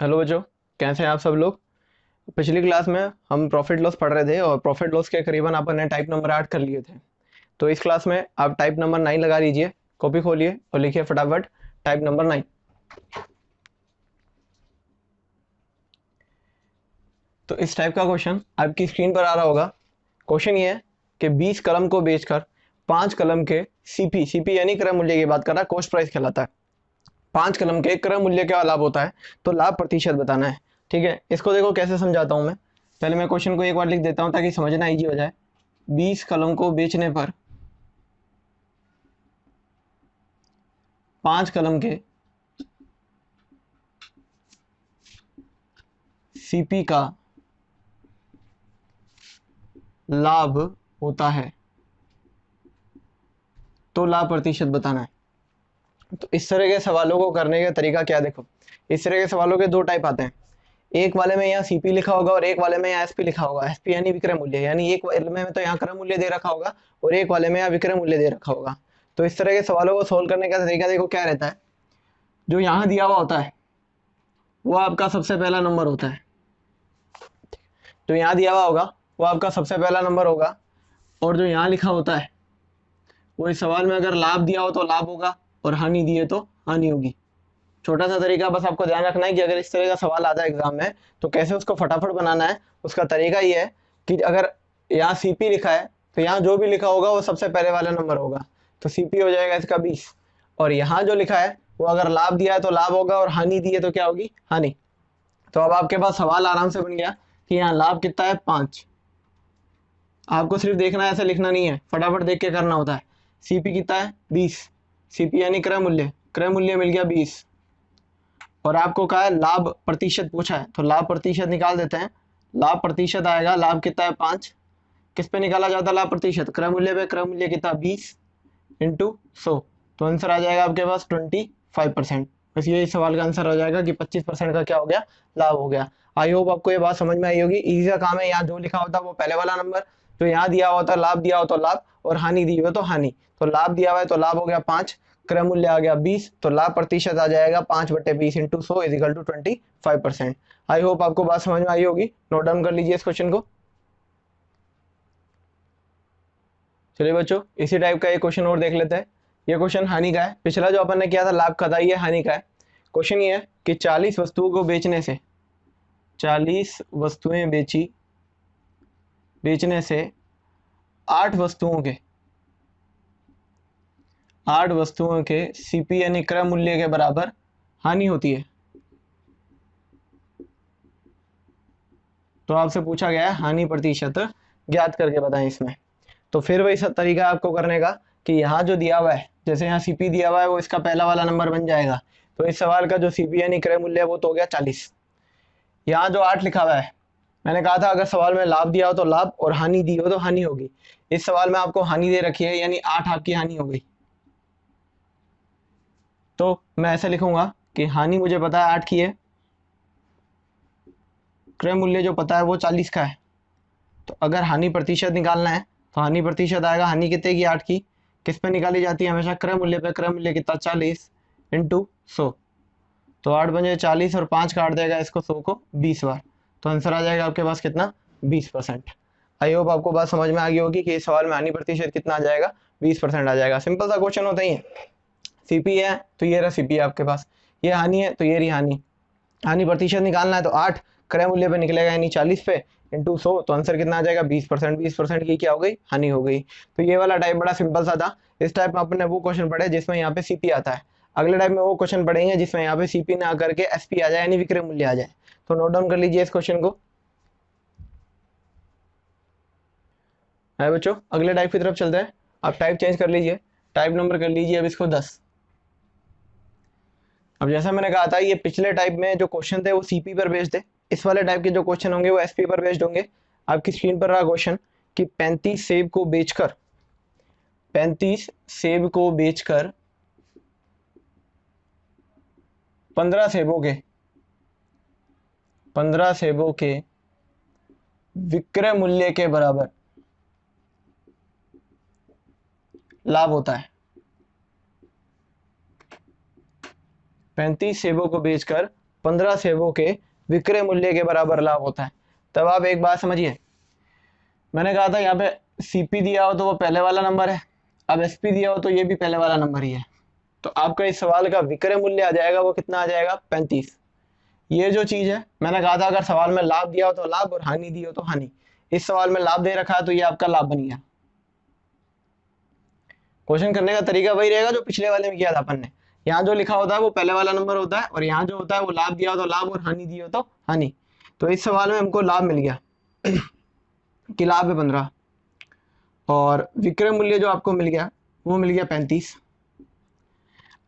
Hello बच्चों, कैसे हैं आप सब लोग। पिछली क्लास में हम प्रॉफिट लॉस पढ़ रहे थे और प्रॉफिट लॉस के करीबन अपन ने टाइप नंबर 8 कर लिए थे। तो इस क्लास में आप टाइप नंबर 9 लगा लीजिए, कॉपी खोलिए और लिखिए फटाफट टाइप नंबर 9। तो इस टाइप का क्वेश्चन आपकी स्क्रीन पर आ रहा होगा। क्वेश्चन ये है कि 20 कलम को बेचकर 5 कलम के सीपी यानी क्रय मूल्य की बात कर रहा है, कॉस्ट प्राइस कहलाता है। 5 कलम के क्रय मूल्य का लाभ होता है, तो लाभ प्रतिशत बताना है। ठीक है, इसको देखो कैसे समझाता हूं मैं। पहले मैं क्वेश्चन को एक बार लिख देता हूं ताकि समझना इजी हो जाए। 20 कलम को बेचने पर 5 कलम के सीपी का लाभ होता है, तो लाभ प्रतिशत बताना है। तो इस तरह के सवालों को करने का तरीका क्या, देखो इस तरह के सवालों के दो टाइप आते हैं। एक वाले में यहाँ सीपी लिखा होगा और एक वाले में यहाँ एसपी लिखा होगा। एसपी यानी विक्रय मूल्य, यानी एक वाले में तो यहाँ क्रय मूल्य दे रखा होगा और एक वाले में यहाँ विक्रय मूल्य दे रखा होगा। तो इस तरह के सवालों को सोल्व करने का तरीका देखो क्या रहता है। जो यहाँ दिया हुआ होता है वो आपका सबसे पहला नंबर होता है। जो यहाँ दिया हुआ होगा वो आपका सबसे पहला नंबर होगा, और जो यहाँ लिखा होता है वो इस सवाल में अगर लाभ दिया हो तो लाभ होगा और हानि दिए तो हानि होगी। छोटा सा तरीका बस आपको ध्यान रखना है कि अगर इस तरह का सवाल आता है एग्जाम में तो कैसे उसको फटाफट बनाना है। उसका तरीका ये है कि अगर यहाँ सीपी लिखा है तो यहाँ जो भी लिखा होगा वो सबसे पहले वाला नंबर होगा, तो सीपी हो जाएगा इसका 20। और यहाँ जो लिखा है वो अगर लाभ दिया है तो लाभ होगा और हानि दी है तो क्या होगी, हानि। तो अब आपके पास सवाल आराम से बन गया कि यहाँ लाभ कितना है, 5। आपको सिर्फ देखना है, ऐसे लिखना नहीं है, फटाफट देख के करना होता है। सीपी कितना है, 20। सीपी यानी क्रय मूल्य मिल गया 20। और आपको कहा है लाभ प्रतिशत पूछा है, तो लाभ प्रतिशत निकाल देते हैं। लाभ प्रतिशत आएगा, लाभ कितना है 5। किस पे निकाला जाता है लाभ प्रतिशत, क्रय मूल्य पे। क्रय मूल्य कितना, 20 इंटू 100। तो आंसर आ जाएगा आपके पास 25%। बस यही सवाल का आंसर हो जाएगा कि 25% का क्या हो गया, लाभ हो गया। आई होप आपको ये बात समझ में आई होगी। इजी का काम है, यहाँ जो लिखा होता है वो पहले वाला नंबर, जो यहाँ दिया हुआ होता है लाभ दिया हो तो लाभ और हानि दी हुई तो हानि। तो लाभ दिया हुआ है तो लाभ हो गया 5, क्रय मूल्य आ गया 20, तो लाभ प्रतिशत आ जाएगा 5/20 into 100 is equal to 25%। I hope आपको बात समझ में आई होगी। नोट डाउन कर लीजिए इस क्वेश्चन को। चलिए बच्चों, इसी टाइप का एक क्वेश्चन और देख लेते हैं। ये क्वेश्चन हानि का है। पिछला जो अपन ने किया था लाभ का था, ये हानि का है। क्वेश्चन ये है कि 40 वस्तुओं को बेचने से 40 वस्तुएं बेचने से 8 वस्तुओं के सीपी यानी क्रय मूल्य के बराबर हानि होती है। तो आपसे पूछा गया है हानि प्रतिशत ज्ञात करके बताएं इसमें। तो फिर वही सब तरीका आपको करने का कि यहाँ जो दिया हुआ है, जैसे यहाँ सीपी दिया हुआ है वो इसका पहला वाला नंबर बन जाएगा। तो इस सवाल का जो सीपी यानी क्रय मूल्य है वो तो हो गया 40। यहाँ जो 8 लिखा हुआ है, मैंने कहा था अगर सवाल में लाभ दिया हो तो लाभ और हानि दी हो तो हानि होगी। इस सवाल में आपको हानि दे रखी है, यानी 8 आपकी हानि हो गई। तो मैं ऐसे लिखूंगा कि हानि मुझे पता है 8 की है, क्रय मूल्य जो पता है वो 40 का है। तो अगर हानि प्रतिशत निकालना है तो हानि प्रतिशत आएगा, हानि कितने की, 8 की। किस पे निकाली जाती है, हमेशा क्रय मूल्य पे। क्रय मूल्य कितना, 40 इंटू 100। तो 8 बजे 40 और 5 काट देगा इसको 100 को 20 बार। तो आंसर आ जाएगा आपके पास कितना, 20%। आई होप आपको बात समझ में आ गई होगी कि इस सवाल में हानि प्रतिशत कितना आ जाएगा, 20% आ जाएगा। सिंपल सा क्वेश्चन होता ही है। सीपी है तो ये रहा सीपी आपके पास, ये हानि है तो ये रही हानि। हानि प्रतिशत निकालना है तो 8 क्रय मूल्य पे निकलेगा यानी 40 पे इंटू 100, तो आंसर कितना आ जाएगा, 20%। 20% की क्या हो गई, हानि हो गई। तो ये वाला टाइप बड़ा सिंपल सा था। इस टाइप में अपने वो क्वेश्चन पढ़े जिसमें यहाँ पे सीपी आता है। अगले टाइप में वो क्वेश्चन पढ़ेंगे जिसमें यहाँ पे सीपी ना करके एसपी आ जाए यानी विक्रय मूल्य आ जाए। तो नोट डाउन कर लीजिए इस क्वेश्चन को। है बच्चों, अगले टाइप की तरफ चलते हैं। आप टाइप चेंज कर लीजिए, टाइप नंबर कर लीजिए अब इसको 10। अब जैसा मैंने कहा था, ये पिछले टाइप में जो क्वेश्चन थे वो सीपी पर बेस्ड थे। इस वाले टाइप के जो क्वेश्चन होंगे वो एसपी पर बेस्ड होंगे। आपकी स्क्रीन पर रहा क्वेश्चन कि 35 सेब को बेचकर 15 सेबों के विक्रय मूल्य के बराबर लाभ होता है। 35 सेबों को बेचकर 15 सेबों के विक्रय मूल्य के बराबर लाभ होता है। तब आप एक बात समझिए, मैंने कहा था यहाँ पे सीपी दिया हो तो वो पहले वाला नंबर है, अब एसपी दिया हो तो ये भी पहले वाला नंबर ही है। तो आपका इस सवाल का विक्रय मूल्य आ जाएगा, वो कितना आ जाएगा 35। ये जो चीज है, मैंने कहा था अगर सवाल में लाभ दिया हो तो लाभ और हानि दी हो तो हानि। इस सवाल में लाभ दे रखा है तो ये आपका लाभ बन गया। क्वेश्चन करने का तरीका वही रहेगा जो पिछले वाले में किया था अपन ने। यहाँ जो लिखा होता है वो पहले वाला नंबर होता है, और यहाँ जो होता है वो लाभ दिया हो तो लाभ और हानि दी हो तो हानि। तो इस सवाल में हमको लाभ मिल गया कि लाभ है 15, और विक्रय मूल्य जो आपको मिल गया वो मिल गया 35।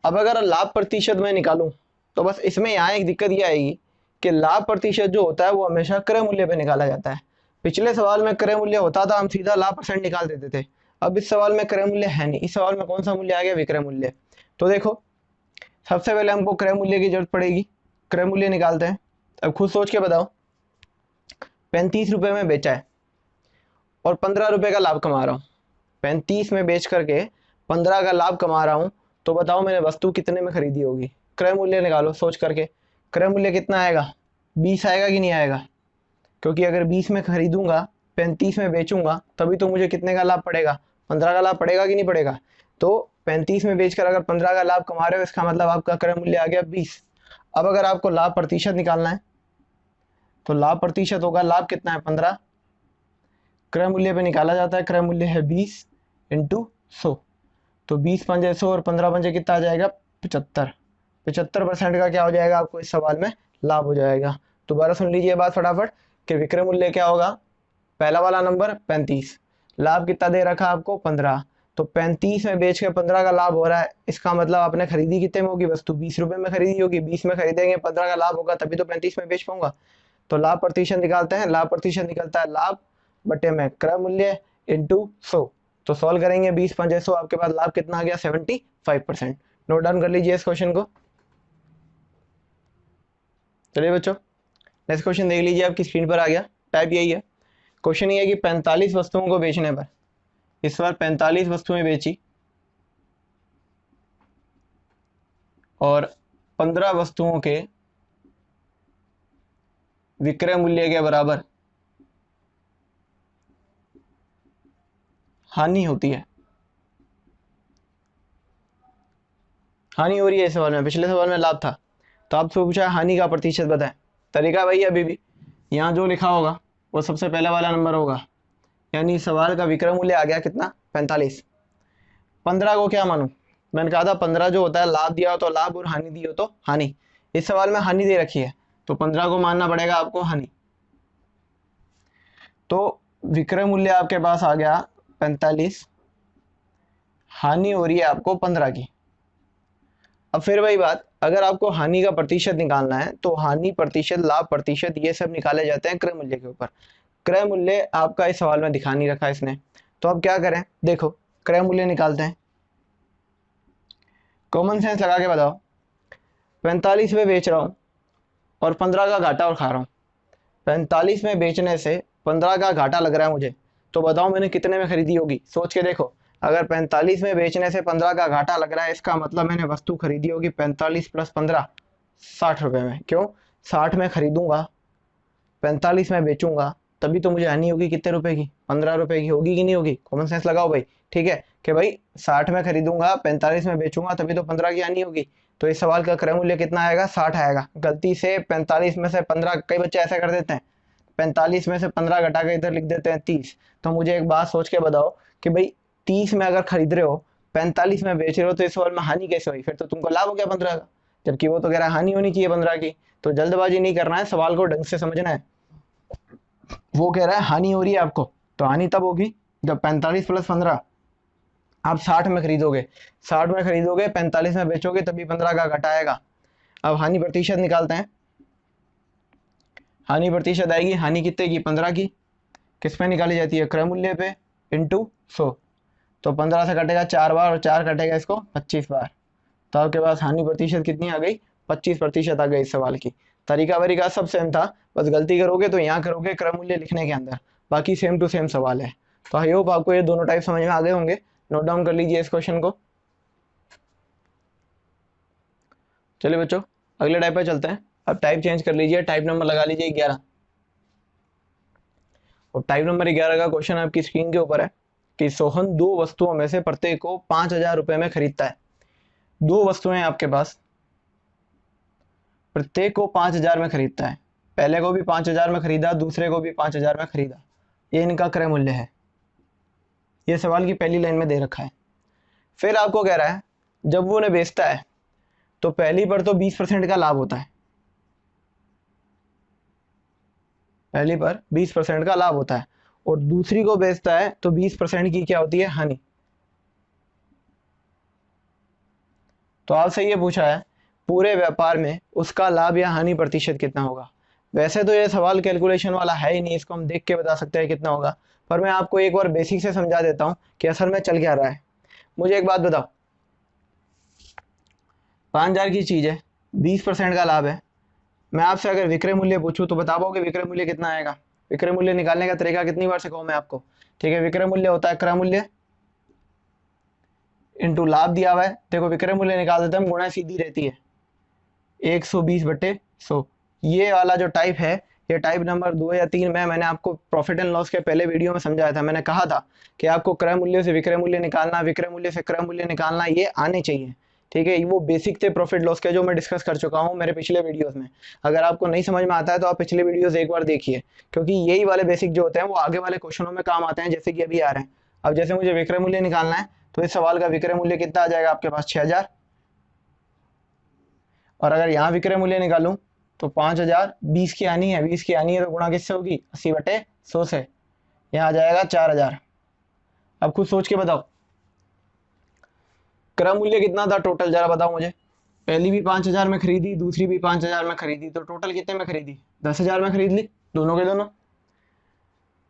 अब अगर लाभ प्रतिशत में निकालूं तो बस इसमें यहाँ एक दिक्कत ये आएगी कि लाभ प्रतिशत जो होता है वो हमेशा क्रय मूल्य पे निकाला जाता है। पिछले सवाल में क्रय मूल्य होता था, हम सीधा लाभ परसेंट निकाल देते थे। अब इस सवाल में क्रय मूल्य है नहीं, इस सवाल में कौन सा मूल्य आ गया, विक्रय मूल्य। तो देखो सबसे पहले हमको क्रय मूल्य की जरूरत पड़ेगी, क्रय मूल्य निकालते हैं। अब खुद सोच के बताओ, 35 रुपये में बेचा है और 15 रुपये का लाभ कमा रहा हूँ, 35 में बेच करके 15 का लाभ कमा रहा हूँ, तो बताओ मैंने वस्तु कितने में खरीदी होगी। क्रय मूल्य निकालो सोच करके, क्रय मूल्य कितना आएगा, 20 आएगा कि नहीं आएगा, क्योंकि अगर 20 में खरीदूंगा 35 में बेचूंगा तभी तो मुझे कितने का लाभ पड़ेगा, 15 का लाभ पड़ेगा कि नहीं पड़ेगा। तो 35 में बेचकर अगर 15 का लाभ कमा रहे हो, इसका मतलब आपका क्रय मूल्य आ गया 20। अब अगर आपको लाभ प्रतिशत निकालना है तो लाभ प्रतिशत होगा, लाभ कितना है 15, क्रय मूल्य पे निकाला जाता है, क्रय मूल्य है 20 इंटू 100। तो 20 पंजे 100 और 15 पंजे कितना आ जाएगा 75। 75% का क्या हो जाएगा आपको इस सवाल में लाभ हो जाएगा। दोबारा सुन लीजिए बात फटाफट कि विक्रय मूल्य क्या होगा, पहला वाला नंबर 35, लाभ कितना दे रखा आपको 15। तो 35 में बेच के 15 का लाभ हो रहा है, इसका मतलब आपने खरीदी कितने में होगी, वस्तु 20 रुपए में खरीदी होगी, 20 में खरीदेंगे 15 का लाभ होगा तभी तो 35 में बेच पाऊंगा। तो लाभ प्रतिशत निकालते हैं, लाभ प्रतिशत निकलता है लाभ बटे में क्रय मूल्य इंटू 100। तो सॉल्व करेंगे 20 पंजे 100, आपके पास लाभ कितना आ गया 75%। नोट डाउन कर लीजिए इस क्वेश्चन को। चलिए बच्चों नेक्स्ट क्वेश्चन देख लीजिए, आपकी स्क्रीन पर आ गया। टाइप यही है, क्वेश्चन ये है कि 45 वस्तुओं को बेचने पर, इस बार 45 वस्तुएं बेची और 15 वस्तुओं के विक्रय मूल्य के बराबर हानि होती है। हानि हो रही है इस सवाल में, पिछले सवाल में लाभ था, तो आपसे पूछा हानि का प्रतिशत बताएं। तरीका वही है अभी भी, यहाँ जो लिखा होगा वो सबसे पहले वाला नंबर होगा, यानी सवाल का विक्रय मूल्य आ गया कितना 45। 15 को क्या मानूं, मैंने कहा था 15 जो होता है लाभ दिया हो तो लाभ और हानि दी हो तो हानि। इस सवाल में हानि दे रखी है तो 15 को मानना पड़ेगा आपको हानि। तो विक्रय मूल्य आपके पास आ गया 45, हानि हो रही है आपको 15 की। अब फिर वही बात, अगर आपको हानि का प्रतिशत निकालना है तो हानि प्रतिशत, लाभ प्रतिशत, ये सब निकाले जाते हैं क्रय मूल्य के ऊपर। क्रय मूल्य आपका इस सवाल में दिखा नहीं रखा इसने, तो अब क्या करें, देखो क्रय मूल्य निकालते हैं। कॉमन सेंस लगा के बताओ, 45 में बेच रहा हूँ और 15 का घाटा और खा रहा हूँ। 45 में बेचने से 15 का घाटा लग रहा है मुझे, तो बताओ मैंने कितने में खरीदी होगी। सोच के देखो, अगर 45 में बेचने से 15 का घाटा लग रहा है, इसका मतलब मैंने वस्तु खरीदी होगी 45 प्लस 15 60 रुपए में। क्यों, 60 में खरीदूंगा 45 में बेचूंगा तभी तो मुझे हानि होगी कितने रुपए की, 15 रुपए की होगी कि नहीं होगी। कॉमन सेंस लगाओ भाई, ठीक है कि भाई 60 में खरीदूंगा 45 में बेचूंगा तभी तो 15 की हानि होगी। तो इस सवाल का क्रय मूल्य कितना आएगा 60 आएगा। गलती से 45 में से 15, कई बच्चे ऐसा कर देते हैं 45 में से 15 घटा के इधर लिख देते हैं 30। तो मुझे एक बात सोच के बताओ कि भाई 30 में अगर खरीद रहे हो 45 में बेच रहे हो तो इस सवाल में हानि कैसे हुई, फिर तो तुमको लाभ हो गया 15 का, जबकि वो तो कह रहा है हानि होनी चाहिए 15 की। तो जल्दबाजी नहीं करना है, सवाल को ढंग से समझना है। वो कह रहा है हानि हो रही है आपको, तो हानि तब होगी जब 45 प्लस 15 आप 60 में खरीदोगे, 60 में खरीदोगे 45 में बेचोगे तभी 15 का घटा आएगा। अब हानि प्रतिशत निकालते हैं। हानि प्रतिशत आएगी, हानि कितने की 15 की, किस पे निकाली जाती है क्रय मूल्य पे इंटू 100। तो 15 से कटेगा 4 बार और 4 कटेगा इसको 25 बार, तो आपके पास हानि प्रतिशत कितनी आ गई 25% आ गई इस सवाल की। तरीका वरीका सब सेम था, बस गलती करोगे तो यहाँ करोगे क्रय मूल्य लिखने के अंदर, बाकी सेम टू सेम सवाल है। तो आई होप आपको ये दोनों टाइप समझ में आ गए होंगे। नोट डाउन कर लीजिए इस क्वेश्चन को। चलिए बच्चों अगले टाइप पे चलते हैं। अब टाइप चेंज कर लीजिए, टाइप नंबर लगा लीजिए 11। और टाइप नंबर 11 का क्वेश्चन आपकी स्क्रीन के ऊपर है कि सोहन दो वस्तुओं में से प्रत्येक को 5,000 रुपए में खरीदता है। दो वस्तुएं आपके पास, प्रत्येक को 5,000 में खरीदता है। पहले को भी 5,000 में खरीदा, दूसरे को भी 5,000 में खरीदा। ये इनका क्रय मूल्य है। ये सवाल की पहली लाइन में दे रखा है। फिर आपको कह रहा है जब वो उन्हें बेचता है तो पहली पर तो 20% का लाभ होता है, पहली पर 20% का लाभ होता है, और दूसरी को बेचता है तो 20% की क्या होती है, हानि। तो आपसे ये पूछा है पूरे व्यापार में उसका लाभ या हानि प्रतिशत कितना होगा। वैसे तो ये सवाल कैलकुलेशन वाला है ही नहीं, इसको हम देख के बता सकते हैं कितना होगा, पर मैं आपको एक बार बेसिक से समझा देता हूँ कि असल में चल क्या रहा है। मुझे एक बात बताओ, 5,000 की चीज़ है, 20% का लाभ है। मैं आपसे अगर विक्रय मूल्य पूछूं तो बता पाओगे विक्रय मूल्य कितना आएगा। विक्रय मूल्य निकालने का तरीका कितनी बार सिखाऊं मैं आपको। ठीक है, विक्रय मूल्य होता है क्रय मूल्य इंटू लाभ दिया हुआ है। देखो विक्रय मूल्य निकाल देते हैं हम, गुणा सीधी रहती है 120/100। ये वाला जो टाइप है, ये टाइप नंबर 2 या 3 में मैंने आपको प्रॉफिट एंड लॉस के पहले वीडियो में समझाया था। मैंने कहा था कि आपको क्रय मूल्य से विक्रय मूल्य निकालना, विक्रय मूल्य से क्रय मूल्य निकालना, ये आने चाहिए। ठीक है, वो बेसिक थे प्रॉफिट लॉस के जो मैं डिस्कस कर चुका हूँ मेरे पिछले वीडियोस में। अगर आपको नहीं समझ में आता है तो आप पिछले वीडियोस एक बार देखिए, क्योंकि यही वाले बेसिक जो होते हैं वो आगे वाले क्वेश्चनों में काम आते हैं, जैसे कि अभी आ रहे हैं। अब जैसे मुझे विक्रय मूल्य निकालना है तो इस सवाल का विक्रय मूल्य कितना आ जाएगा आपके पास, 6,000। और अगर यहाँ विक्रय मूल्य निकालूं तो 5,000, 20 की आनी है, 20 की आनी है तो गुणा किससे होगी, 80/100 से। यहाँ आ जाएगा 4,000। अब खुद सोच के बताओ क्रय मूल्य कितना था टोटल, जरा बताओ मुझे। पहली भी 5,000 में खरीदी, दूसरी भी 5,000 में खरीदी, तो टोटल कितने में खरीदी, 10,000 में खरीद ली, दोनों के दोनों।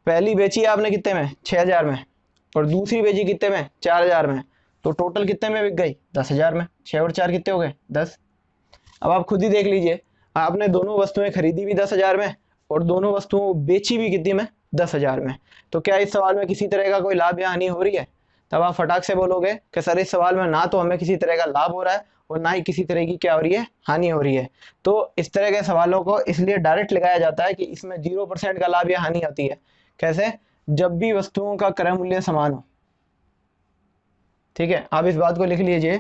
पहली बेची आपने कितने में, 6,000 में, और दूसरी बेची कितने में, 4,000 में, तो टोटल कितने में बिक गई, 10,000 में। 6 और 4 कितने हो गए, 10। अब आप खुद ही देख लीजिए, आपने दोनों वस्तुएं खरीदी भी 10,000 में और दोनों वस्तुओं बेची भी कितनी में, 10,000 में। तो क्या इस सवाल में किसी तरह का कोई लाभ या हानि हो रही है। तब आप फटाक से बोलोगे कि सर इस सवाल में ना तो हमें किसी तरह का लाभ हो रहा है और ना ही किसी तरह की क्या हो रही है, हानि हो रही है। तो इस तरह के सवालों को इसलिए डायरेक्ट लगाया जाता है कि इसमें 0% का लाभ या हानि होती है। कैसे, जब भी वस्तुओं का क्रय मूल्य समान हो। ठीक है, आप इस बात को लिख लीजिए,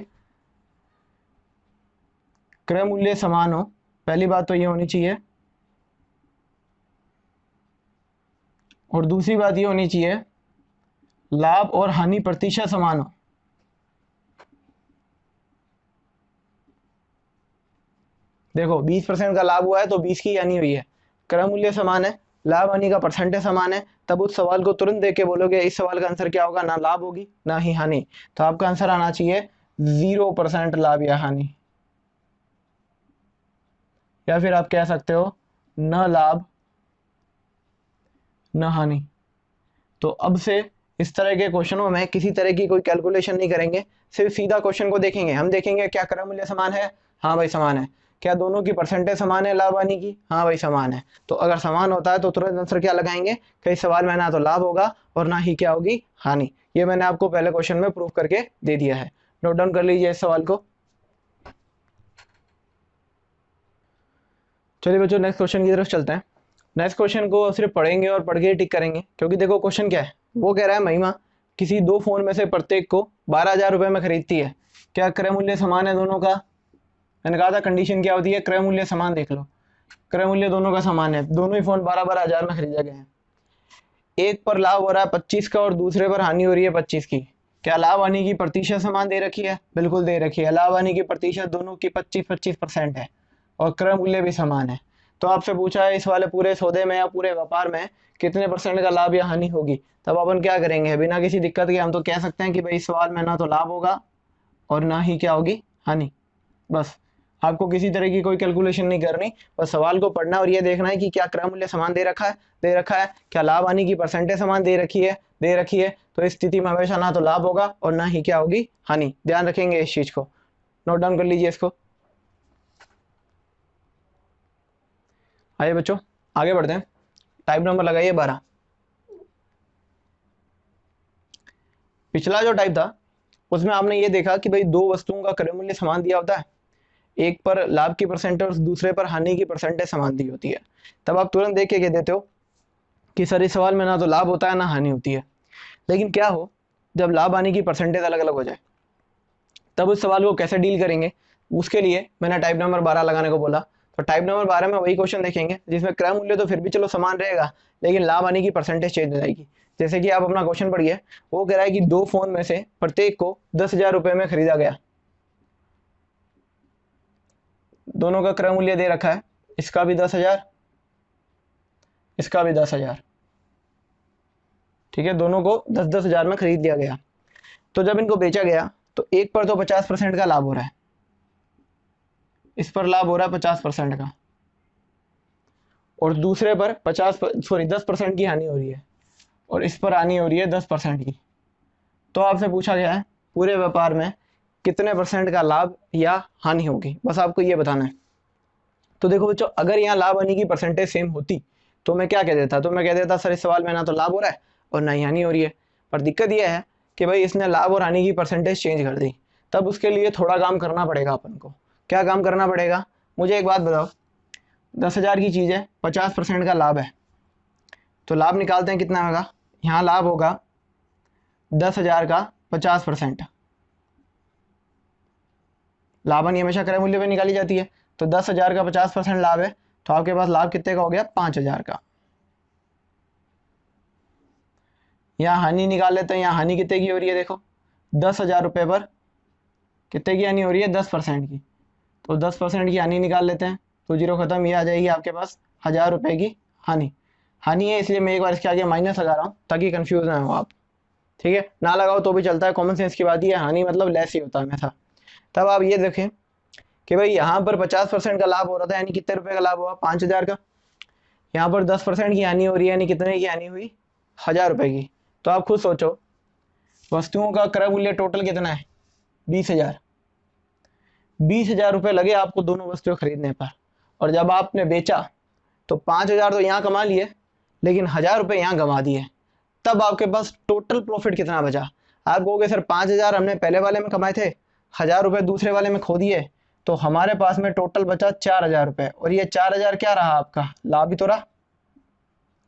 क्रय मूल्य समान हो, पहली बात तो ये होनी चाहिए, और दूसरी बात ये होनी चाहिए लाभ और हानि प्रतिशत समान हो। देखो 20% का लाभ हुआ है तो 20 की हानि हुई है, क्रय मूल्य समान है, लाभ हानि का परसेंटेज समान है, तब उस सवाल को तुरंत देख के बोलोगे इस सवाल का आंसर क्या होगा, ना लाभ होगी ना ही हानि। तो आपका आंसर आना चाहिए 0% लाभ या हानि, या फिर आप कह सकते हो न लाभ न हानि। तो अब से इस तरह के क्वेश्चनों में किसी तरह की कोई कैलकुलेशन नहीं करेंगे, सिर्फ सीधा क्वेश्चन को देखेंगे। हम देखेंगे क्या क्रय मूल्य समान है, हाँ भाई समान है। क्या दोनों की परसेंटेज समान है लाभ हानि की, हाँ भाई समान है। तो अगर समान होता है तो तुरंत आंसर क्या लगाएंगे कि इस सवाल में ना तो लाभ होगा और ना ही क्या होगी, हानि। ये मैंने आपको पहले क्वेश्चन में प्रूव करके दे दिया है। नोट डाउन कर लीजिए इस सवाल को। चलिए बच्चों नेक्स्ट क्वेश्चन की तरफ चलते हैं। नेक्स्ट क्वेश्चन को सिर्फ पढ़ेंगे और पढ़ के टिक करेंगे, क्योंकि देखो क्वेश्चन क्या है, वो कह रहा है महिमा किसी दो फोन में से प्रत्येक को 12,000 रुपए में खरीदती है, क्या क्रय मूल्य समान है दोनों का। मैंने कहा था कंडीशन क्या होती है, क्रय मूल्य समान। देख लो क्रय मूल्य दोनों का समान है, दोनों ही फोन 12,000 में खरीदे गए हैं। एक पर लाभ हो रहा है 25 का और दूसरे पर हानि हो रही है 25 की। क्या लाभ हानि की प्रतिशत समान दे रखी है, बिल्कुल दे रखी है। लाभ हानि की प्रतिशत दोनों की 25-25% है और क्रय मूल्य भी समान है। तो आपसे पूछा है इस वाले पूरे सौदे में या पूरे व्यापार में कितने % का लाभ या हानि होगी। तब अपन क्या करेंगे, बिना किसी दिक्कत के हम तो कह सकते हैं कि भाई इस सवाल में ना तो लाभ होगा और ना ही क्या होगी, हानि। बस आपको किसी तरह की कोई कैलकुलेशन नहीं करनी, बस सवाल को पढ़ना और ये देखना है कि क्या क्रय मूल्य समान दे रखा है, दे रखा है। क्या लाभ हानि की परसेंटेज समान दे रखी है, दे रखी है। तो इस स्थिति में हमेशा ना तो लाभ होगा और ना ही क्या होगी, हानि। ध्यान रखेंगे इस चीज को, नोट डाउन कर लीजिए इसको। आइए बच्चों आगे बढ़ते हैं। टाइप नंबर लगाइए 12। पिछला जो टाइप था उसमें आपने ये देखा कि भाई दो वस्तुओं का क्रय मूल्य समान दिया होता है। एक पर लाभ की परसेंटेज और दूसरे पर हानि की परसेंटेज समान दी होती है, तब आप तुरंत देख के कह देते हो कि सर इस सवाल में ना तो लाभ होता है ना हानि होती है। लेकिन क्या हो जब लाभ हानि की परसेंटेज अलग अलग हो जाए, तब उस सवाल को कैसे डील करेंगे, उसके लिए मैंने टाइप नंबर 12 लगाने को बोला। तो टाइप नंबर 12 में वही क्वेश्चन देखेंगे जिसमें क्रय मूल्य तो फिर भी चलो समान रहेगा, लेकिन लाभ हानि की परसेंटेज चेंज हो जाएगी। जैसे कि आप अपना क्वेश्चन पढ़िए, वो कह रहा है कि 2 फोन में से प्रत्येक को 10,000 रुपये में खरीदा गया। दोनों का क्रय मूल्य दे रखा है, इसका भी 10,000, इसका भी 10,000, ठीक है, दोनों को 10,000 में खरीद लिया गया। तो जब इनको बेचा गया तो एक पर तो 50% का लाभ हो रहा है, इस पर लाभ हो रहा है 50% का, और दूसरे पर 10% की हानि हो रही है, और इस पर हानि हो रही है 10% की। तो आपसे पूछा गया है पूरे व्यापार में कितने परसेंट का लाभ या हानि होगी, बस आपको ये बताना है। तो देखो बच्चों, अगर यहाँ लाभ हानि की परसेंटेज सेम होती तो मैं क्या कह देता, तो मैं कह देता सर इस सवाल में ना तो लाभ हो रहा है और ना ही हानि हो रही है। पर दिक्कत यह है कि भाई इसने लाभ और हानि की परसेंटेज चेंज कर दी, तब उसके लिए थोड़ा काम करना पड़ेगा अपन को। क्या काम करना पड़ेगा, मुझे एक बात बताओ, 10,000 की चीज़ है, 50% का लाभ है, तो लाभ निकालते हैं कितना होगा, यहाँ लाभ होगा 10,000 का 50%। लाभ हानि हमेशा क्रय मूल्य पे निकाली जाती है, तो 10,000 का 50% लाभ है, तो आपके पास लाभ कितने का हो गया, 5,000 का। यहाँ हानि निकाल लेते हैं, यहाँ हानि कितने की हो रही है, देखो 10,000 रुपये पर कितने की हानि हो रही है, 10% की, तो 10% की हानि निकाल लेते हैं, तो जीरो खत्म, ये आ जाएगी आपके पास 1,000 रुपये की हानि। हानि है इसलिए मैं एक बार इसके आगे माइनस लगा रहा हूँ ताकि कंफ्यूज ना हो आप, ठीक है, ना लगाओ तो भी चलता है, कॉमन सेंस की बात ही है, हानि मतलब लेस ही होता है हमेशा। तब आप ये देखें कि भाई यहाँ पर 50% का लाभ हो रहा था, यानी कितने रुपए का लाभ हुआ, 5,000 का। यहाँ पर 10% की हानि हो रही है, यानी कितने की हानि हुई, 1,000 रुपये की। तो आप खुद सोचो, वस्तुओं का क्रय मूल्य टोटल कितना है, 20,000। 20,000 रुपये लगे आपको दोनों वस्तुएं खरीदने पर, और जब आपने बेचा तो 5,000 तो यहाँ कमा लिए, लेकिन 1,000 रुपये यहाँ गंवा दिए। तब आपके पास टोटल प्रॉफिट कितना बचा। आप कहोगे सर 5,000 हमने पहले वाले में कमाए थे, 1,000 रुपये दूसरे वाले में खो दिए, तो हमारे पास में टोटल बचा 4,000 रुपये, और ये 4,000 क्या रहा आपका, लाभ ही तो रहा,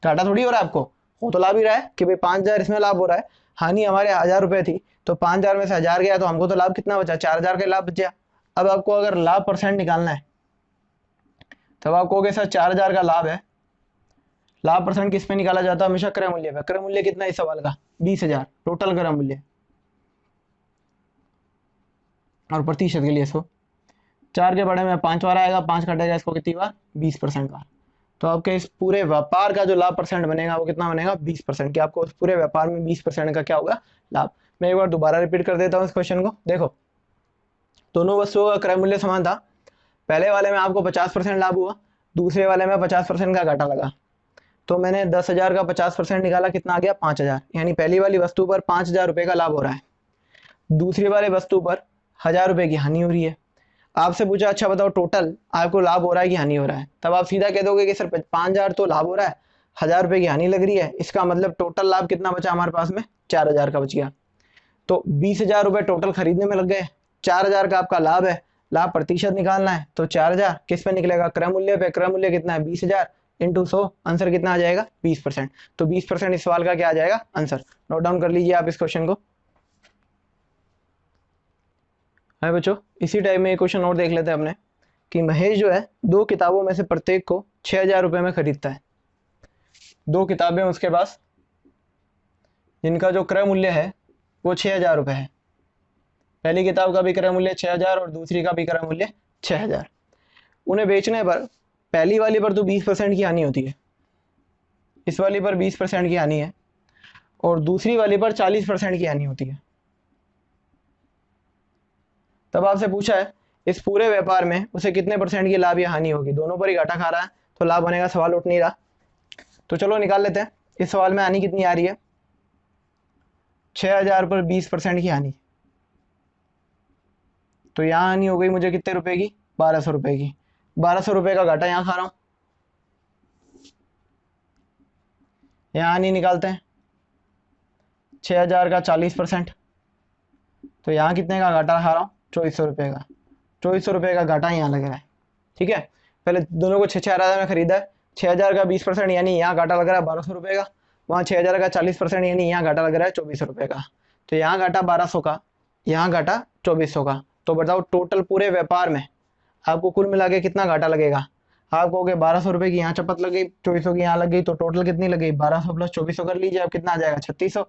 घाटा थोड़ी हो रहा है आपको, वो तो लाभ ही रहा है कि भाई 5,000 इसमें लाभ हो रहा है, हानि हमारे 1,000 रुपये थी, तो 5,000 में से 1,000 गया, तो हमको तो लाभ कितना बचा, 4,000 का लाभ बचा। अब आपको अगर लाभ परसेंट निकालना है, तब आप कहोगे सर 4,000 का लाभ है, लाभ परसेंट किस पे निकाला जाता है, हमेशा क्रय मूल्य पे। क्रय मूल्य कितना है इस सवाल का, 20,000 टोटल क्रय मूल्य, और प्रतिशत के लिए इसको 4 के बड़े में 5 बार आएगा, 5 कटेगा इसको कितनी बार, 20% बार। तो आपके इस पूरे व्यापार का जो लाभ परसेंट बनेगा वो कितना बनेगा, 20%। कि आपको उस पूरे व्यापार में 20% का क्या होगा, लाभ। मैं एक बार दोबारा रिपीट कर देता हूँ इस क्वेश्चन को। देखो, दोनों वस्तुओं का क्रय मूल्य समान था, पहले वाले में आपको 50% लाभ हुआ, दूसरे वाले में 50% का घाटा लगा, तो मैंने 10,000 का 50% निकाला, कितना आ गया, 5,000। यानी पहली वाली वस्तु पर 5,000 रुपये का लाभ हो रहा है, दूसरी वाली वस्तु पर 1,000 रुपये की हानि हो रही है। आपसे पूछा अच्छा बताओ टोटल आपको लाभ हो रहा है कि हानि हो रहा है, तब आप सीधा कह दोगे कि सर 5,000 तो लाभ हो रहा है, 1,000 रुपये की हानि लग रही है, इसका मतलब टोटल लाभ कितना बचा हमारे पास में, 4,000 का बच गया। तो 20,000 रुपये टोटल खरीदने में लग गए, 4,000 का आपका लाभ है, लाभ प्रतिशत निकालना है, तो 4,000 किस पे निकलेगा, क्रय मूल्य पे। क्रय मूल्य कितना है, 20,000 इंटू 100, आंसर कितना आ जाएगा, 20%। तो 20% इस सवाल का क्या आ जाएगा, आंसर। नोट डाउन कर लीजिए आप इस क्वेश्चन को। है बच्चों, इसी टाइप में एक क्वेश्चन और देख लेते हैं अपने, कि महेश जो है 2 किताबों में से प्रत्येक को 6,000 रुपये में खरीदता है। 2 किताबें उसके पास, जिनका जो क्रय मूल्य है वो 6,000 रुपये है। पहली किताब का भी क्रय मूल्य 6,000 और दूसरी का भी क्रय मूल्य 6,000। उन्हें बेचने पर पहली वाली पर तो 20% की हानि होती है, इस वाली पर 20% की हानि है, और दूसरी वाली पर 40% की हानि होती है। तब आपसे पूछा है इस पूरे व्यापार में उसे कितने परसेंट की लाभ या हानि होगी, दोनों पर ही घाटा खा रहा है, तो लाभ होने का सवाल उठ नहीं रहा। तो चलो निकाल लेते हैं, इस सवाल में हानि कितनी आ रही है, 6,000 पर 20% की हानि, तो यहाँ हानि हो गई मुझे कितने रुपए की, 1,200 रुपए की। 1,200 रुपए का घाटा यहाँ खा रहा हूँ, यहाँ हानि निकालते हैं, 6,000 का 40%, तो यहाँ कितने का घाटा खा रहा हूँ, 2,400 रुपये का। 2400 रुपये का घाटा यहाँ लग रहा है। ठीक है, पहले दोनों को 6,000 में खरीदा है, 6,000 का 20% यानी यहाँ घाटा लग रहा है 1,200 रुपये का, वहाँ 6,000 का 40% यानी यहाँ घाटा लग रहा है 2,400 रुपये का। तो यहाँ घाटा 1,200 का, यहाँ घाटा 2,400 का। तो बताओ टोटल पूरे व्यापार में आपको कुल मिला के कितना घाटा लगेगा। आप कहोगे 1,200 रुपये की यहाँ चपत लग गई, 2,400 की यहाँ लग गई, तो टोटल कितनी लगी 1,200 प्लस 2,400 कर लीजिए, अब कितना आ जाएगा 3,600।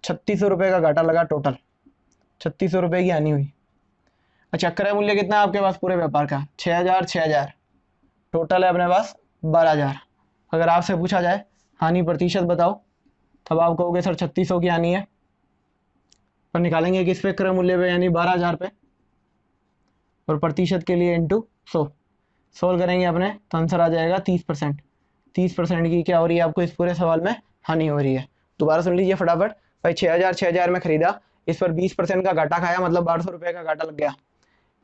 3,600 रुपये का घाटा लगा टोटल, 3,600 रुपये की हानि हुई। अच्छा, क्रय मूल्य कितना है आपके पास पूरे व्यापार का 6,000 6,000, टोटल है अपने पास 12,000। अगर आपसे पूछा जाए हानि प्रतिशत बताओ, तब आप कहोगे सर 3,600 की हानि है, पर निकालेंगे किस पे, क्रय मूल्य पे यानी 12,000 पे, और प्रतिशत के लिए इंटू 100 सोल्व करेंगे अपने, तो आंसर आ जाएगा 30%। 30% की क्या हो रही है आपको इस पूरे सवाल में हानि हो रही है। दोबारा सुन लीजिए फटाफट। भाई 6,000 में खरीदा, इस पर 20% का घाटा खाया मतलब 1,200 रुपये का घाटा लग गया,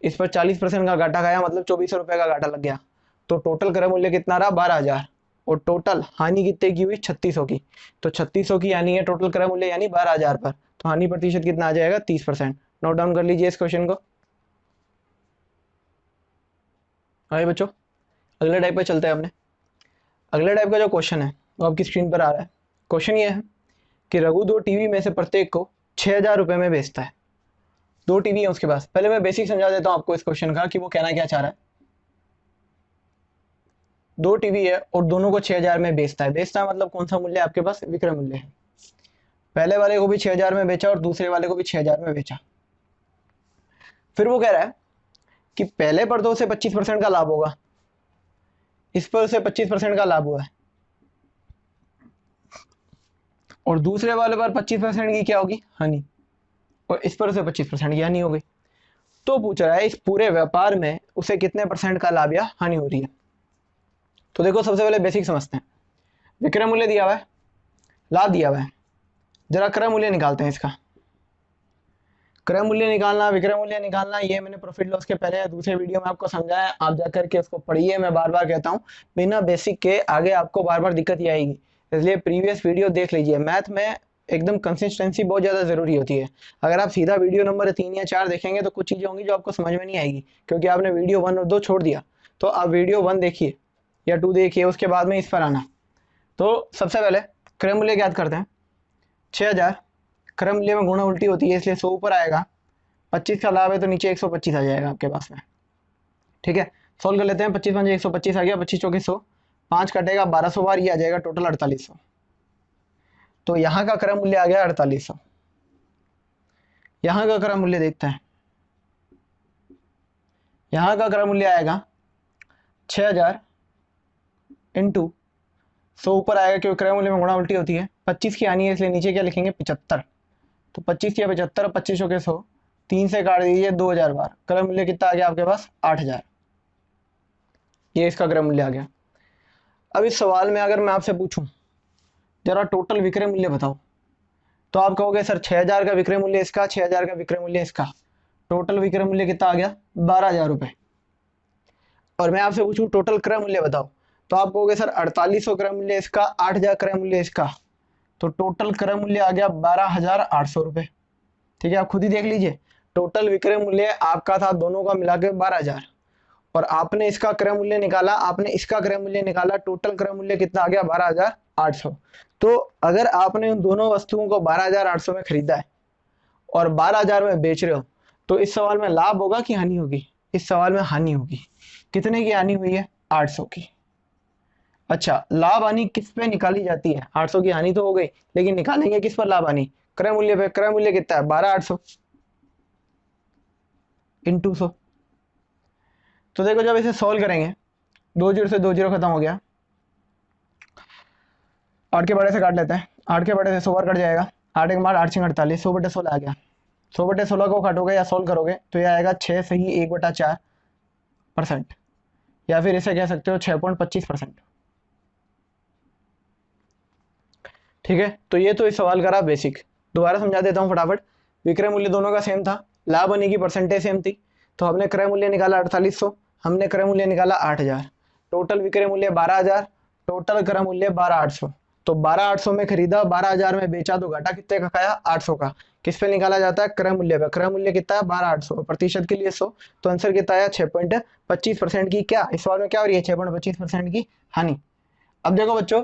इस पर 40% का घाटा खाया मतलब 2,400 रुपये का घाटा लग गया। तो टोटल क्रय मूल्य कितना रहा 12,000, और टोटल हानि कितने की हुई 3,600 की। तो 3,600 की हानि है टोटल क्रय मूल्य यानी 12,000 पर, तो हानि प्रतिशत कितना आ जाएगा 30%। नोट डाउन कर लीजिए इस क्वेश्चन को। आइए बच्चों, अगले टाइप पे चलते हैं अपने। अगले टाइप का जो क्वेश्चन है वो आपकी स्क्रीन पर आ रहा है। क्वेश्चन ये है कि रघु 2 टीवी में से प्रत्येक को 6,000 रुपये में बेचता है। 2 टीवी है उसके पास। पहले मैं बेसिक समझा देता हूँ आपको इस क्वेश्चन का कि वो कहना क्या चाह रहा है। 2 टीवी है और दोनों को 6,000 में बेचता है। बेचता है मतलब कौन सा मूल्य आपके पास, विक्रय मूल्य है। पहले वाले को भी 6,000 में बेचा और दूसरे वाले को भी 6,000 में बेचा। फिर वो कह रहा है कि पहले पर तो उसे 25% का लाभ होगा, इस पर उसे 25% का लाभ हुआ है, और दूसरे वाले पर 25% की क्या होगी हानि, और इस पर उसे 25% की हानि हो गई। तो पूछ रहा है इस पूरे व्यापार में उसे कितने % का लाभ या हानि हो रही है। तो देखो सबसे पहले बेसिक समझते हैं। विक्रय मूल्य दिया हुआ है, लाभ दिया हुआ है, जरा क्रय मूल्य निकालते हैं इसका। क्रय मूल्य निकालना, विक्रय मूल्य निकालना, ये मैंने प्रॉफिट लॉस के पहले दूसरे वीडियो में आपको समझाया, आप जाकर के उसको पढ़िए। मैं बार बार कहता हूँ बिना बेसिक के आगे आपको बार बार दिक्कत ही आएगी, इसलिए प्रीवियस वीडियो देख लीजिए। मैथ में एकदम कंसिस्टेंसी बहुत ज़्यादा ज़रूरी होती है। अगर आप सीधा वीडियो नंबर 3 या 4 देखेंगे तो कुछ चीज़ें होंगी जो आपको समझ में नहीं आएगी, क्योंकि आपने वीडियो 1 और 2 छोड़ दिया। तो आप वीडियो 1 देखिए या 2 देखिए, उसके बाद में इस पर आना। तो सबसे पहले क्रय मूल्य याद करते हैं। 6,000 क्रय मूल्य में गुणा उल्टी होती है, इसलिए 100 ऊपर आएगा। 25 का लाभ है तो नीचे 125 आ जाएगा आपके पास में। ठीक है, सोल्व कर लेते हैं। 25 5 125 आ गया, 25 चौके 100, 5 कटेगा 1,200 बार, ये आ जाएगा टोटल 4,800। तो यहाँ का क्रय मूल्य आ गया 4,800। यहाँ का क्रय मूल्य देखते हैं। यहाँ का क्रय मूल्य आएगा 6,000 इंटू 100 ऊपर आएगा, क्योंकि क्रय मूल्य में गुणा उल्टी होती है। 25 की हानि है इसलिए नीचे क्या लिखेंगे 75। तो 25 या 75, 25 चौके 100, 3 से काट दीजिए 2,000 बार। क्रय मूल्य कितना आ गया आपके पास 8,000। ये इसका क्रय मूल्य आ गया। अब इस सवाल में अगर मैं आपसे पूछूं जरा टोटल विक्रय मूल्य बताओ, तो आप कहोगे सर 6,000 का विक्रय मूल्य इसका, 6,000 का विक्रय मूल्य इसका, टोटल विक्रय मूल्य कितना आ गया 12,000 रुपये। और मैं आपसे पूछूं टोटल क्रय मूल्य बताओ, तो आप कहोगे सर 4,800 क्रय मूल्य इसका, 8,000 क्रय मूल्य इसका, तो टोटल क्रय मूल्य आ गया 12,800 रुपये। ठीक है, आप खुद ही देख लीजिए। टोटल विक्रय मूल्य आपका था दोनों का मिला के 12,000, और आपने इसका क्रय मूल्य निकाला, आपने इसका क्रय मूल्य निकाला, टोटल क्रय मूल्य कितना आ गया 12,800। तो अगर आपने उन दोनों वस्तुओं को 12,800 में खरीदा है और 12,000 में बेच रहे हो, तो इस सवाल में लाभ होगा कि हानि होगी? इस सवाल में हानि होगी। कितने की हानि हुई है 800 की। अच्छा, लाभ हानि किस पे निकाली जाती है? 800 की हानि तो हो गई, लेकिन निकालेंगे किस पर लाभ हानि? क्रय मूल्य पे। क्रय मूल्य कितना है 12,800 इंटू 100। तो देखो जब इसे सॉल्व करेंगे, 2 जीरो से 2 जीरो खत्म हो गया, 8 के बड़े से काट लेते हैं। 8 के बड़े से 100 बार कट जाएगा, 8 एक मार 8 6 48, 100/16 आ गया। 100/16 को काटोगे या सोल्व करोगे तो यह आएगा 6 सही 1/4%, या फिर इसे कह सकते हो 6.25%। ठीक है, तो ये तो इस सवाल का रहा बेसिक। दोबारा समझा देता हूँ फटाफट। विक्रय मूल्य दोनों का सेम था, लाभ हानि की परसेंटेज सेम थी, तो हमने क्रय मूल्य निकाला 4,800, हमने क्रय मूल्य निकाला 8,000, टोटल विक्रय मूल्य 12,000, टोटल क्रय मूल्य 12,800। तो 12,800 में खरीदा, 12,000 में बेचा, तो घाटा कितने का खाया 800 का। किस पे निकाला जाता है? क्रय मूल्य पे। क्रय मूल्य कितना है? 12,800, प्रतिशत के लिए 100, तो आंसर कितना आया? 6.25% की क्या इस सवाल में क्या हो रही है? 6.25% की हानि। अब देखो बच्चों,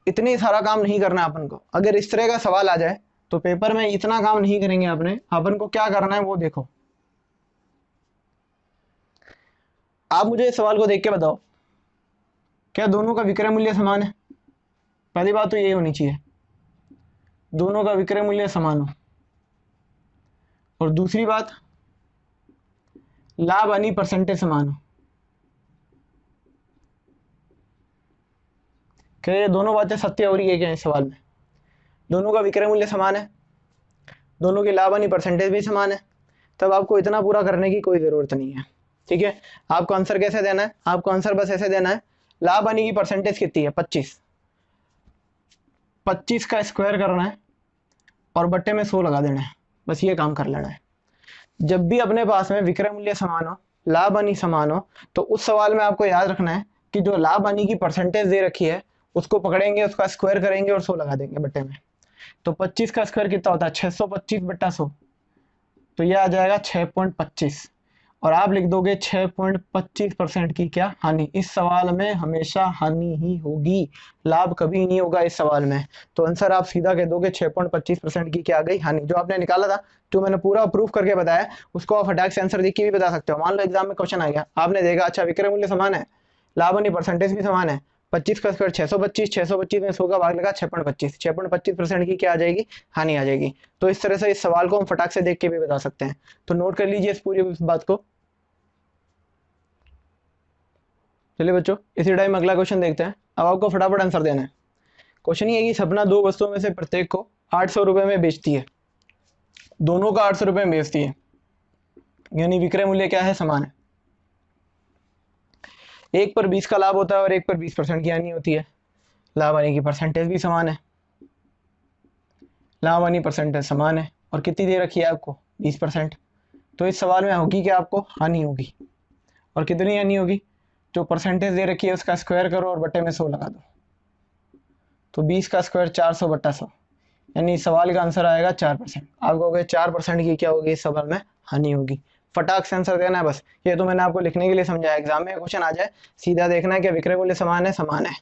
इतनी सारा काम नहीं करना है अपन को। अगर इस तरह का सवाल आ जाए तो पेपर में इतना काम नहीं करेंगे अपने, अपन को क्या करना है वो देखो। आप मुझे इस सवाल को देख के बताओ, क्या दोनों का विक्रय मूल्य समान है? पहली बात तो यही होनी चाहिए, दोनों का विक्रय मूल्य समान हो। और दूसरी बात, लाभ हानि परसेंटेज समान हो। क्या ये दोनों बातें सत्य हो रही है क्या इस सवाल में? दोनों का विक्रय मूल्य समान है, दोनों की लाभ हानि परसेंटेज भी समान है, तब आपको इतना पूरा करने की कोई जरूरत नहीं है। ठीक है, आपको आंसर कैसे देना है? आपको आंसर बस ऐसे देना है, लाभ हानि की परसेंटेज कितनी है? 25, 25 का स्क्वायर करना है और बट्टे में 100 लगा देना है, बस ये काम कर लेना है। जब भी अपने पास में विक्रय मूल्य समान हो, लाभ हानि समान हो, तो उस सवाल में आपको याद रखना है कि जो लाभ हानि की परसेंटेज दे रखी है उसको पकड़ेंगे, उसका स्क्वायर करेंगे और 100 लगा देंगे बट्टे में। तो 25 का स्क्वायर कितना होता है? 625/100, तो यह आ जाएगा 6.25, और आप लिख दोगे 6.25% की क्या हानि। इस सवाल में हमेशा हानि ही होगी, लाभ कभी नहीं होगा इस सवाल में। तो आंसर आप सीधा कह दोगे 6.25% की क्या आ गई? हानि। जो आपने निकाला था, जो मैंने पूरा प्रूफ करके बताया, उसको आप फटाक से आंसर देख के भी बता सकते हो। मान लो एग्जाम में क्वेश्चन आ गया, आपने देखा अच्छा विक्रय मूल्य समान है, लाभ हानि परसेंटेज भी समान है, 25 का स्क्वायर 625, 625 में 100 का भाग लगा 6.25, 6.25% की क्या आ जाएगी? हानि आ जाएगी। तो इस तरह से इस सवाल को हम फटाक से देख के भी बता सकते हैं। तो नोट कर लीजिए इस पूरी बात को। चलिए बच्चों, इसी टाइम अगला क्वेश्चन देखते हैं। अब आपको फटाफट आंसर देना है। क्वेश्चन ये है कि सपना दो वस्तुओं में से प्रत्येक को 800 रुपए में बेचती है, दोनों का 800 रुपए में बेचती है, यानी विक्रय मूल्य क्या है? समान है। एक पर 20 का लाभ होता है और एक पर 20% की हानि होती है, लाभ हानि की परसेंटेज भी समान है, लाभ हानि परसेंटेज समान है, और कितनी दे रखी है आपको? 20%। तो इस सवाल में होगी कि आपको हानि होगी, और कितनी हानि होगी? जो परसेंटेज दे रखी है उसका स्क्वायर करो और बट्टे में 100 लगा दो, तो 20 का स्क्वायर 400/100, यानी सवाल का आंसर आएगा 4%। आप कहोगे 4% की क्या होगी इस सवाल में? हानि होगी। फटाक से आंसर देना है बस। ये तो मैंने आपको लिखने के लिए समझाया, एग्जाम में क्वेश्चन आ जाए सीधा देखना है कि विक्रय मूल्य समान है, समान है,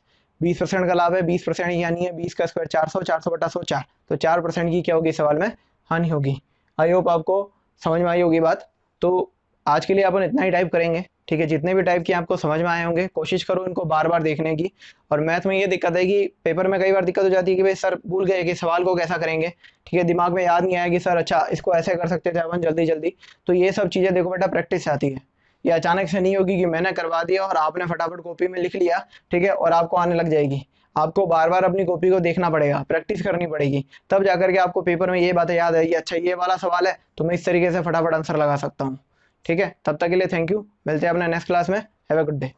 20% का लाभ है, 20% की हानि है, 20 का स्क्वायर 400, 400/100 4, तो 4% की क्या होगी सवाल में? हानि होगी। आई होप आपको समझ में आई होगी बात। तो आज के लिए अपन इतना ही टाइप करेंगे, ठीक है। जितने भी टाइप के आपको समझ में आए होंगे कोशिश करो इनको बार बार देखने की। और मैथ में ये दिक्कत है कि पेपर में कई बार दिक्कत हो जाती है कि भाई सर भूल गए कि सवाल को कैसा करेंगे, ठीक है, दिमाग में याद नहीं आया कि सर अच्छा इसको ऐसे कर सकते थे अपन जल्दी जल्दी। तो ये सब चीज़ें देखो बेटा प्रैक्टिस से आती है, ये अचानक से नहीं होगी कि मैंने करवा दिया और आपने फटाफट कॉपी में लिख लिया, ठीक है, और आपको आने लग जाएगी। आपको बार बार अपनी कॉपी को देखना पड़ेगा, प्रैक्टिस करनी पड़ेगी, तब जाकर के आपको पेपर में ये बातें याद आएगी, अच्छा ये वाला सवाल है तो मैं इस तरीके से फटाफट आंसर लगा सकता हूँ। ठीक है, तब तक के लिए थैंक यू, मिलते हैं अपने नेक्स्ट क्लास में। Have a good day.